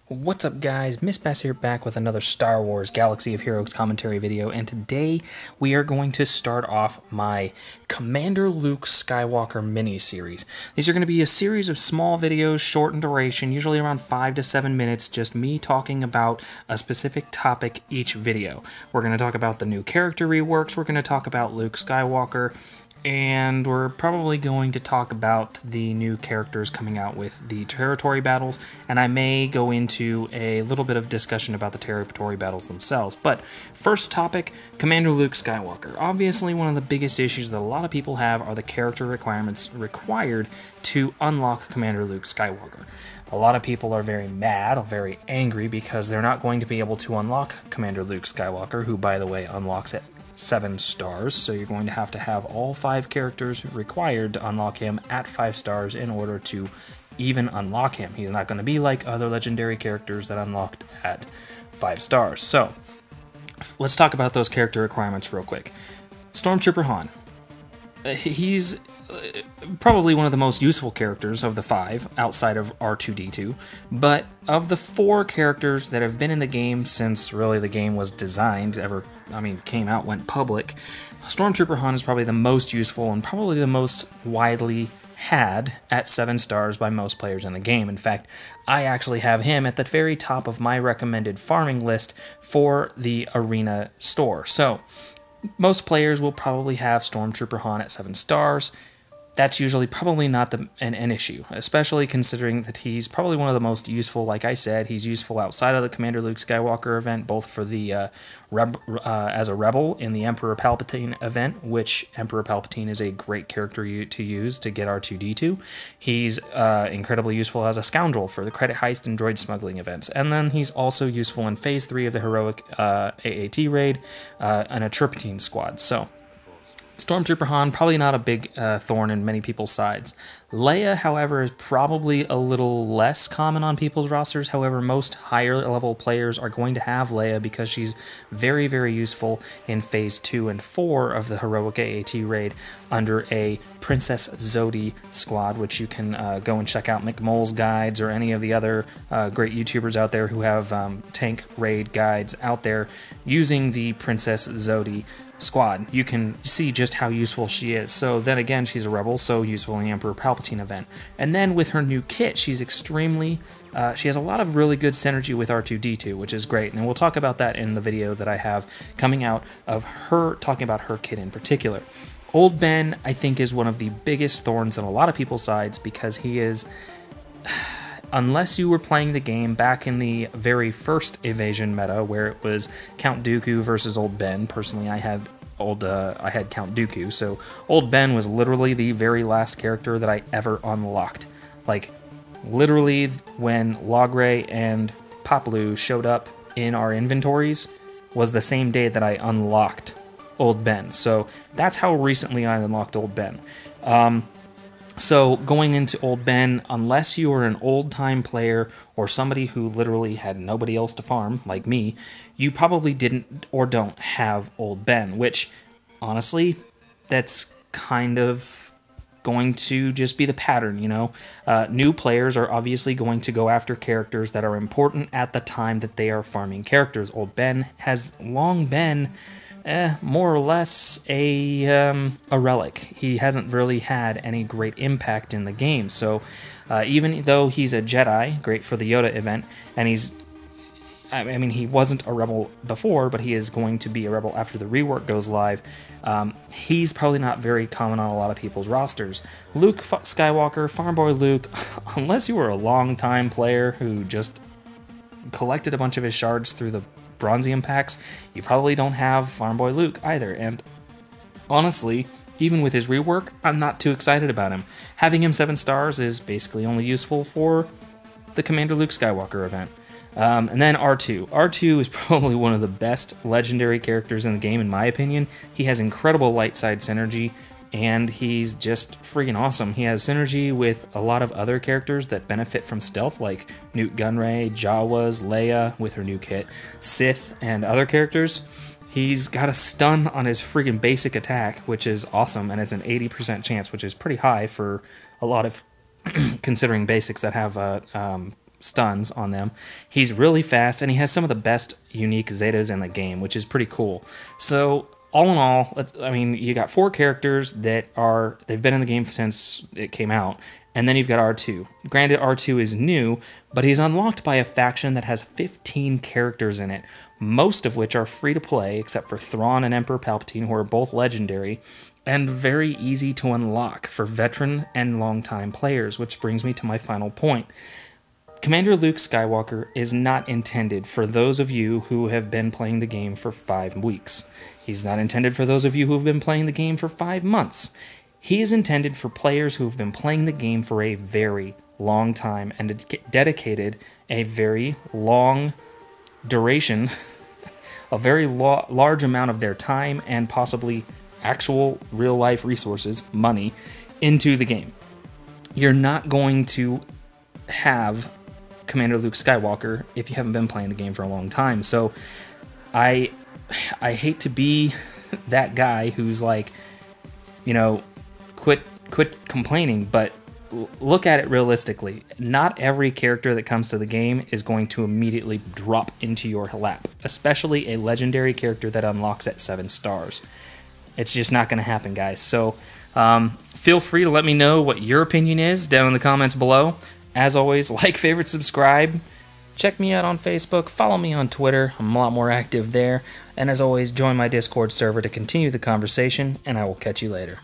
What's up guys, Miss Bass here back with another Star Wars Galaxy of Heroes commentary video, and today we are going to start off my Commander Luke Skywalker mini-series. These are going to be a series of small videos, short in duration, usually around 5 to 7 minutes, just me talking about a specific topic each video. We're going to talk about the new character reworks, we're going to talk about Luke Skywalker, and we're probably going to talk about the new characters coming out with the territory battles, and I may go into a little bit of discussion about the territory battles themselves. But first topic, Commander Luke Skywalker. Obviously, one of the biggest issues that a lot of people have are the character requirements required to unlock Commander Luke Skywalker. A lot of people are very mad, very angry, because they're not going to be able to unlock Commander Luke Skywalker, who, by the way, unlocks at 7 stars, so you're going to have all 5 characters required to unlock him at 5 stars in order to even unlock him. He's not going to be like other legendary characters that unlocked at 5 stars. So, let's talk about those character requirements real quick. Stormtrooper Han. He's probably one of the most useful characters of the 5 outside of R2-D2, but of the 4 characters that have been in the game since really the game was designed, came out, went public, Stormtrooper Han is probably the most useful and probably the most widely had at 7 stars by most players in the game. In fact, I actually have him at the very top of my recommended farming list for the arena store. So, most players will probably have Stormtrooper Han at 7 stars. That's usually probably not an issue, especially considering that he's probably one of the most useful. Like I said, he's useful outside of the Commander Luke Skywalker event, both for the as a rebel in the Emperor Palpatine event, which Emperor Palpatine is a great character to use to get R2-D2. He's incredibly useful as a scoundrel for the credit heist and droid smuggling events, and then he's also useful in Phase 3 of the heroic AAT raid and a Turpentine squad. So, Stormtrooper Han, probably not a big thorn in many people's sides. Leia, however, is probably a little less common on people's rosters. However, most higher level players are going to have Leia because she's very, very useful in Phase 2 and 4 of the heroic AAT raid under a Princess Zodi squad, which you can go and check out McMole's guides or any of the other great YouTubers out there who have tank raid guides out there using the Princess Zodi squad. You can see just how useful she is. So then again, she's a rebel, so useful in the Emperor Palpatine event. And then with her new kit, she's extremely she has a lot of really good synergy with R2-D2, which is great, and we'll talk about that in the video that I have coming out of her, talking about her kit in particular. Old Ben, I think, is one of the biggest thorns on a lot of people's sides because he is, unless you were playing the game back in the very first Evasion meta, where it was Count Dooku versus Old Ben. Personally, I had Count Dooku, so Old Ben was literally the very last character that I ever unlocked. Like, literally, when Logray and Paploo showed up in our inventories, was the same day that I unlocked Old Ben. So that's how recently I unlocked Old Ben. So, going into Old Ben, unless you are an old-time player or somebody who literally had nobody else to farm, like me, you probably didn't or don't have Old Ben, which, honestly, that's kind of going to just be the pattern, you know? New players are obviously going to go after characters that are important at the time that they are farming characters. Old Ben has long been more or less a relic. He hasn't really had any great impact in the game. So even though he's a Jedi, great for the Yoda event, and he wasn't a rebel before, but he is going to be a rebel after the rework goes live, he's probably not very common on a lot of people's rosters. Luke Skywalker, Farmboy Luke, unless you were a long-time player who just collected a bunch of his shards through the Bronzium packs, you probably don't have Farmboy Luke either, and honestly, even with his rework, I'm not too excited about him. Having him 7 stars is basically only useful for the Commander Luke Skywalker event. And then R2. R2 is probably one of the best legendary characters in the game, in my opinion. He has incredible light side synergy, and he's just freaking awesome. He has synergy with a lot of other characters that benefit from stealth, like Nute Gunray, Jawas, Leia with her new kit, Sith, and other characters. He's got a stun on his freaking basic attack, which is awesome, and it's an 80% chance, which is pretty high for a lot of considering basics that have stuns on them. He's really fast, and he has some of the best unique Zetas in the game, which is pretty cool. So all in all, I mean, you got 4 characters that they've been in the game since it came out, and then you've got R2. Granted, R2 is new, but he's unlocked by a faction that has 15 characters in it, most of which are free to play, except for Thrawn and Emperor Palpatine, who are both legendary, and very easy to unlock for veteran and longtime players, which brings me to my final point. Commander Luke Skywalker is not intended for those of you who have been playing the game for 5 weeks. He's not intended for those of you who have been playing the game for 5 months. He is intended for players who have been playing the game for a very long time and dedicated a very long duration, a very large amount of their time and possibly actual real-life resources, money, into the game. You're not going to have Commander Luke Skywalker if you haven't been playing the game for a long time. So I hate to be that guy who's like, you know, quit complaining, but look at it realistically. Not every character that comes to the game is going to immediately drop into your lap, especially a legendary character that unlocks at 7 stars. It's just not going to happen, guys. So feel free to let me know what your opinion is down in the comments below. As always, like, favorite, subscribe. Check me out on Facebook. Follow me on Twitter. I'm a lot more active there. And as always, join my Discord server to continue the conversation, and I will catch you later.